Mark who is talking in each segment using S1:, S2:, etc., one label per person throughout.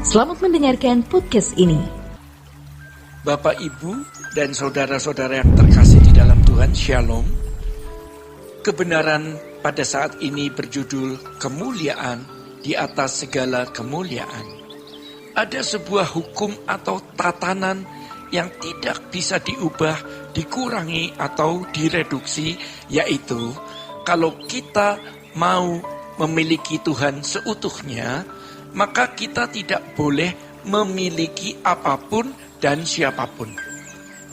S1: Selamat mendengarkan podcast ini.
S2: Bapak, Ibu, dan saudara-saudara yang terkasih di dalam Tuhan, Shalom. Kebenaran pada saat ini berjudul kemuliaan di atas segala kemuliaan. Ada sebuah hukum atau tatanan yang tidak bisa diubah, dikurangi, atau direduksi, yaitu kalau kita mau memiliki Tuhan seutuhnya, maka kita tidak boleh memiliki apapun dan siapapun.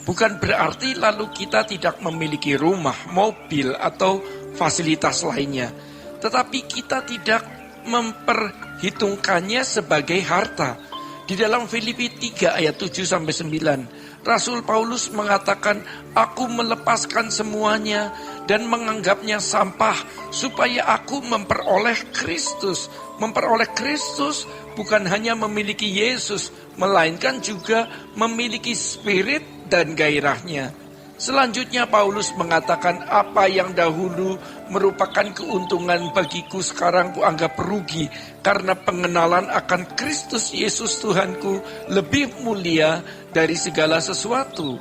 S2: Bukan berarti lalu kita tidak memiliki rumah, mobil, atau fasilitas lainnya. Tetapi kita tidak memperhitungkannya sebagai harta. Di dalam Filipi 3 ayat 7-9, Rasul Paulus mengatakan, "Aku melepaskan semuanya dan menganggapnya sampah supaya aku memperoleh Kristus." Memperoleh Kristus bukan hanya memiliki Yesus, melainkan juga memiliki spirit dan gairahnya. Selanjutnya Paulus mengatakan, "Apa yang dahulu merupakan keuntungan bagiku sekarang kuanggap rugi, karena pengenalan akan Kristus Yesus Tuhanku lebih mulia dari segala sesuatu."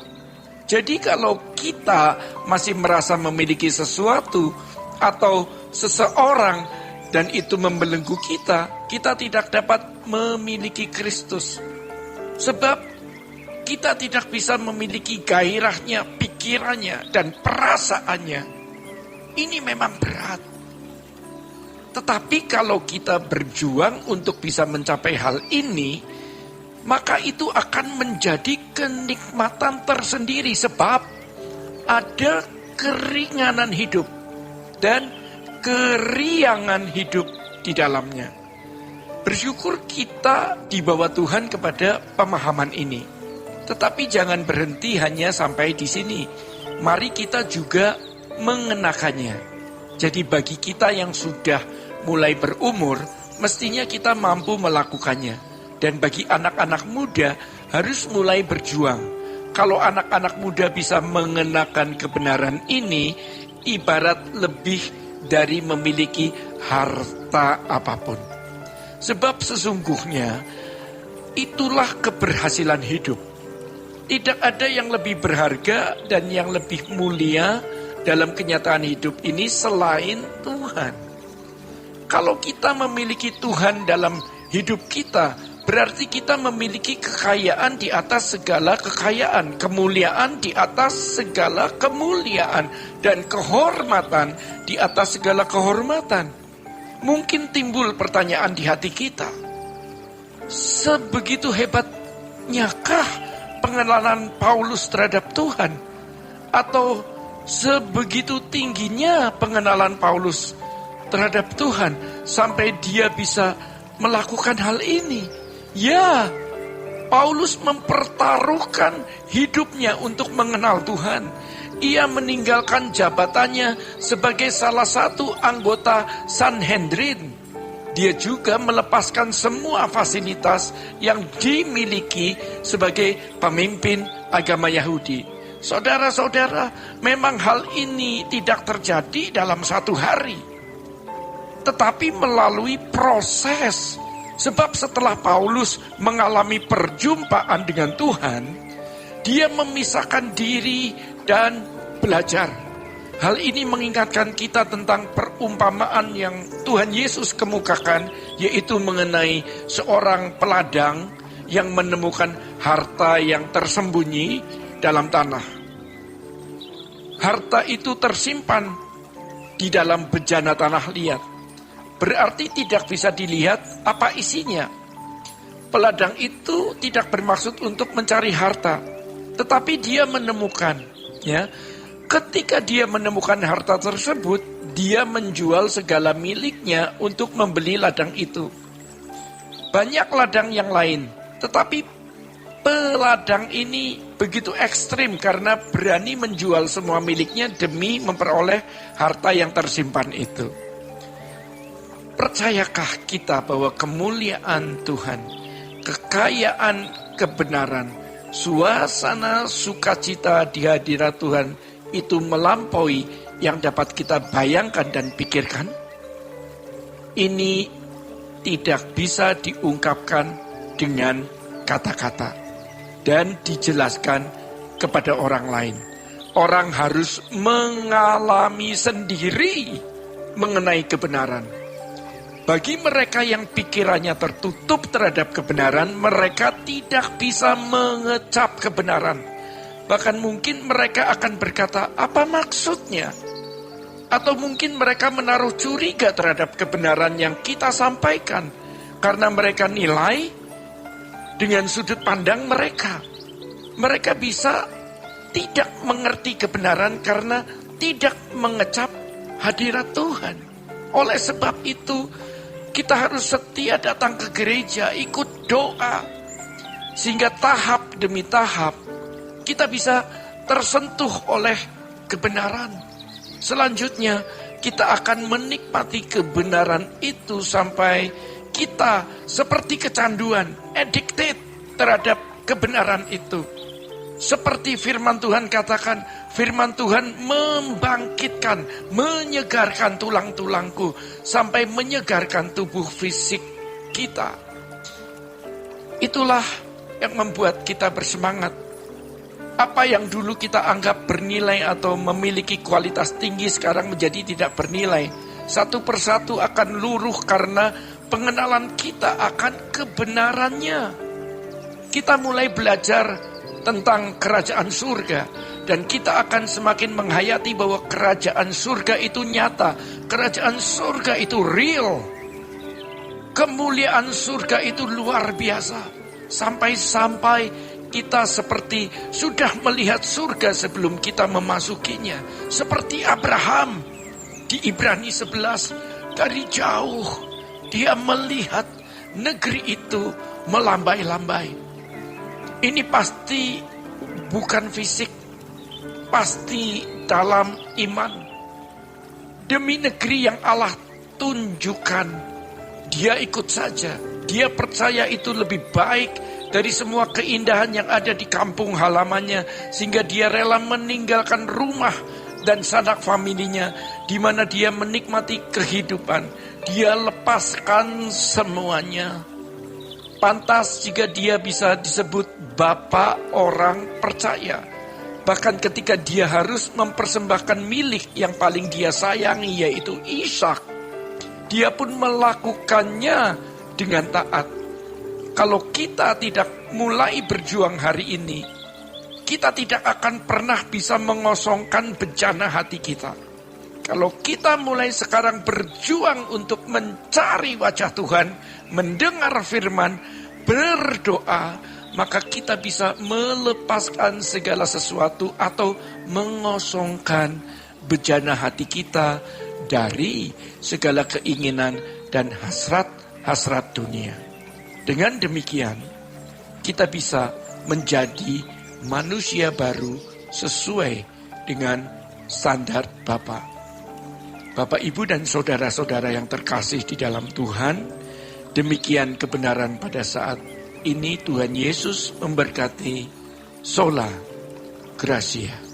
S2: Jadi kalau kita masih merasa memiliki sesuatu atau seseorang dan itu membelenggu kita, kita tidak dapat memiliki Kristus. Sebab kita tidak bisa memiliki gairahnya, pikirannya, dan perasaannya. Ini memang berat. Tetapi kalau kita berjuang untuk bisa mencapai hal ini, maka itu akan menjadi kenikmatan tersendiri. Sebab ada keringanan hidup dan keriangan hidup di dalamnya. Bersyukur kita dibawa Tuhan kepada pemahaman ini. Tetapi jangan berhenti hanya sampai di sini. Mari kita juga mengenakannya. Jadi bagi kita yang sudah mulai berumur, mestinya kita mampu melakukannya. Dan bagi anak-anak muda harus mulai berjuang. Kalau anak-anak muda bisa mengenakan kebenaran ini, ibarat lebih dari memiliki harta apapun. Sebab sesungguhnya itulah keberhasilan hidup. Tidak ada yang lebih berharga dan yang lebih mulia dalam kenyataan hidup ini selain Tuhan. Kalau kita memiliki Tuhan dalam hidup kita, berarti kita memiliki kekayaan di atas segala kekayaan, kemuliaan di atas segala kemuliaan, dan kehormatan di atas segala kehormatan. Mungkin timbul pertanyaan di hati kita, sebegitu hebatnyakah pengenalan Paulus terhadap Tuhan? Atau sebegitu tingginya pengenalan Paulus terhadap Tuhan sampai dia bisa melakukan hal ini? Ya, Paulus mempertaruhkan hidupnya untuk mengenal Tuhan. Ia meninggalkan jabatannya sebagai salah satu anggota Sanhedrin. Dia juga melepaskan semua fasilitas yang dimiliki sebagai pemimpin agama Yahudi. Saudara-saudara, memang hal ini tidak terjadi dalam satu hari, tetapi melalui proses. Sebab setelah Paulus mengalami perjumpaan dengan Tuhan, dia memisahkan diri dan belajar. Hal ini mengingatkan kita tentang perumpamaan yang Tuhan Yesus kemukakan, yaitu mengenai seorang peladang yang menemukan harta yang tersembunyi dalam tanah. Harta itu tersimpan di dalam bejana tanah liat. Berarti tidak bisa dilihat apa isinya. Peladang itu tidak bermaksud untuk mencari harta, tetapi dia menemukan, ya. Ketika dia menemukan harta tersebut, dia menjual segala miliknya untuk membeli ladang itu. Banyak ladang yang lain, tetapi peladang ini begitu ekstrim karena berani menjual semua miliknya demi memperoleh harta yang tersimpan itu. Percayakah kita bahwa kemuliaan Tuhan, kekayaan kebenaran, suasana sukacita di hadirat Tuhan itu melampaui yang dapat kita bayangkan dan pikirkan? Ini tidak bisa diungkapkan dengan kata-kata dan dijelaskan kepada orang lain. Orang harus mengalami sendiri mengenai kebenaran. Bagi mereka yang pikirannya tertutup terhadap kebenaran, mereka tidak bisa mengecap kebenaran. Bahkan mungkin mereka akan berkata, apa maksudnya? Atau mungkin mereka menaruh curiga terhadap kebenaran yang kita sampaikan. Karena mereka nilai dengan sudut pandang mereka. Mereka bisa tidak mengerti kebenaran karena tidak mengecap hadirat Tuhan. Oleh sebab itu, kita harus setia datang ke gereja, ikut doa. Sehingga tahap demi tahap, kita bisa tersentuh oleh kebenaran. Selanjutnya, kita akan menikmati kebenaran itu sampai kita seperti kecanduan, addicted terhadap kebenaran itu. Seperti firman Tuhan katakan, firman Tuhan membangkitkan, menyegarkan tulang-tulangku, sampai menyegarkan tubuh fisik kita. Itulah yang membuat kita bersemangat. Apa yang dulu kita anggap bernilai atau memiliki kualitas tinggi sekarang menjadi tidak bernilai. Satu persatu akan luruh karena pengenalan kita akan kebenarannya. Kita mulai belajar tentang kerajaan surga. Dan kita akan semakin menghayati bahwa kerajaan surga itu nyata. Kerajaan surga itu real. Kemuliaan surga itu luar biasa. Sampai-sampai kita seperti sudah melihat surga sebelum kita memasukinya. Seperti Abraham di Ibrani 11, dari jauh dia melihat negeri itu melambai-lambai. Ini pasti bukan fisik, pasti dalam iman. Demi negeri yang Allah tunjukkan, dia ikut saja. Dia percaya itu lebih baik dari semua keindahan yang ada di kampung halamannya, sehingga dia rela meninggalkan rumah dan sanak familinya, di mana dia menikmati kehidupan. Dia lepaskan semuanya. Pantas jika dia bisa disebut bapak orang percaya. Bahkan ketika dia harus mempersembahkan milik yang paling dia sayangi, yaitu Ishak, dia pun melakukannya dengan taat. Kalau kita tidak mulai berjuang hari ini, kita tidak akan pernah bisa mengosongkan bejana hati kita. Kalau kita mulai sekarang berjuang untuk mencari wajah Tuhan, mendengar firman, berdoa, maka kita bisa melepaskan segala sesuatu atau mengosongkan bejana hati kita dari segala keinginan dan hasrat-hasrat dunia. Dengan demikian, kita bisa menjadi manusia baru sesuai dengan standar Bapa. Bapak, Ibu, dan saudara-saudara yang terkasih di dalam Tuhan, demikian kebenaran pada saat ini. Tuhan Yesus memberkati. Sola Gracia.